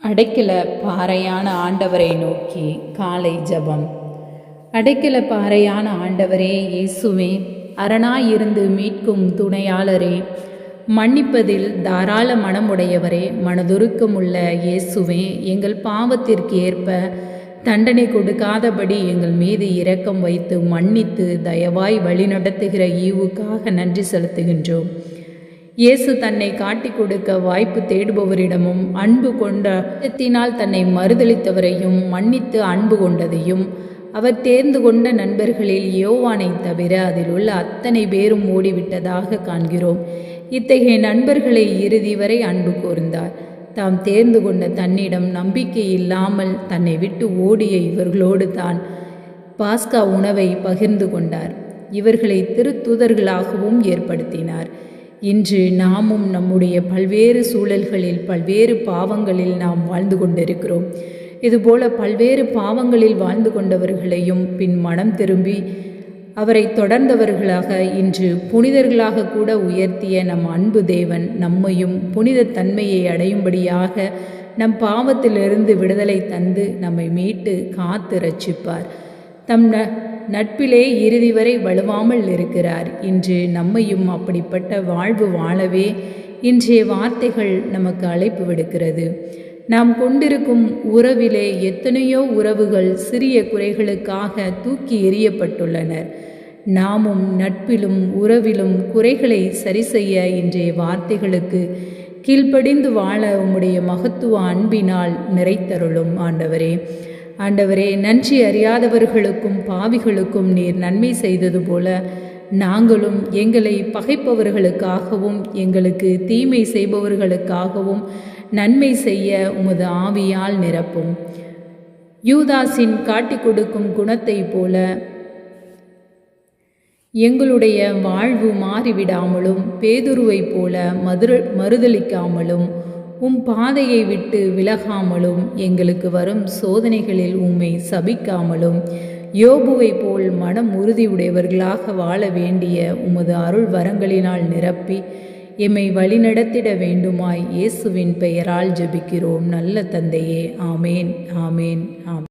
அடைக்கல பாறையான ஆண்டவரை நோக்கி காலை ஜெபம். அடைக்கல பாறையான ஆண்டவரே இயேசுவே, அரணாயிருந்து மீட்கும் துணையாளரே, மன்னிப்பதில் தாராள மனமுடையவரே, மனதுருக்கமுள்ள இயேசுவே, எங்கள் பாவத்திற்கு ஏற்ப தண்டனை கொடுக்காதபடி எங்கள் மீது இரக்கம் வைத்து மன்னித்து தயவாய் வழிநடத்துகிற ஈவுக்காக நன்றி செலுத்துகின்றோம். இயேசு தன்னை காட்டிக் கொடுக்க வாய்ப்பு தேடுபவரிடமும் அன்பு கொண்டத்தினால் தன்னை மறுதளித்தவரையும் மன்னித்து அன்பு கொண்டதையும், அவர் தேர்ந்து கொண்ட நண்பர்களில் யோவானை தவிர அதில் உள்ள அத்தனை பேரும் ஓடிவிட்டதாக காண்கிறோம். இத்தகைய நண்பர்களை இறுதி வரை அன்பு கூர்ந்தார். தாம் தேர்ந்து கொண்ட தன்னிடம் நம்பிக்கை இல்லாமல் தன்னை விட்டு ஓடிய இவர்களோடு தான் பாஸ்கா உணவை பகிர்ந்து கொண்டார். இவர்களை திருத்தூதர்களாகவும் ஏற்படுத்தினார். இன்று நாமும் நம்முடைய பல்வேறு சூழல்களில் பல்வேறு பாவங்களில் நாம் வாழ்ந்து கொண்டிருக்கிறோம். இதுபோல பல்வேறு பாவங்களில் வாழ்ந்து கொண்டவர்களையும் பின் மனம் திரும்பி அவரை தொடர்ந்தவர்களாக இன்று புனிதர்களாக கூட உயர்த்திய நம் அன்பு தேவன் நம்மையும் புனித தன்மையை அடையும்படியாக நம் பாவத்திலிருந்து விடுதலை தந்து நம்மை மீட்டு காத்து ரட்சிப்பார். தம் நட்பிலே இறுதி வரை வலுவாமல் இருக்கிறார். இன்று நம்மையும் அப்படிப்பட்ட வாழ்வு வாழவே இன்றைய வார்த்தைகள் நமக்கு அழைப்பு விடுக்கிறது. நாம் கொண்டிருக்கும் உறவிலே எத்தனையோ உறவுகள் சிறிய குறைகளுக்காக தூக்கி எறியப்பட்டுள்ளனர். நாமும் நட்பிலும் உறவிலும் குறைகளை சரி செய்ய இன்றைய வார்த்தைகளுக்கு கீழ்ப்படிந்து வாழ உம்முடைய மகத்துவ அன்பினால் நிறைத்தருளும் ஆண்டவரே. ஆண்டவரே, நன்றி அறியாதவர்களுக்கும் பாவிகளுக்கும் நீர் நன்மை செய்தது போல நாங்களும் எங்களை பகைப்பவர்களுக்காகவும் எங்களுக்கு தீமை செய்பவர்களுக்காகவும் நன்மை செய்ய உமது ஆவியால் நிரப்பும். யூதாஸின் காட்டிக் கொடுக்கும் குணத்தை போல எங்களுடைய வாழ்வு மாறிவிடாமலும் பேதுருவை போல மறுதளிக்காமலும் உம் பாதையை விட்டு விலகாமலும் எங்களுக்கு வரும் சோதனைகளில் உம்மை சபிக்காமலும் யோபுவை போல் மனம் உறுதியுடையவர்களாக வாழ வேண்டிய உமது அருள் வரங்களினால் நிரப்பி எம்மை வழிநடத்திட வேண்டுமாய் இயேசுவின் பெயரால் ஜெபிக்கிறோம் நல்ல தந்தையே. ஆமேன், ஆமேன், ஆமேன்.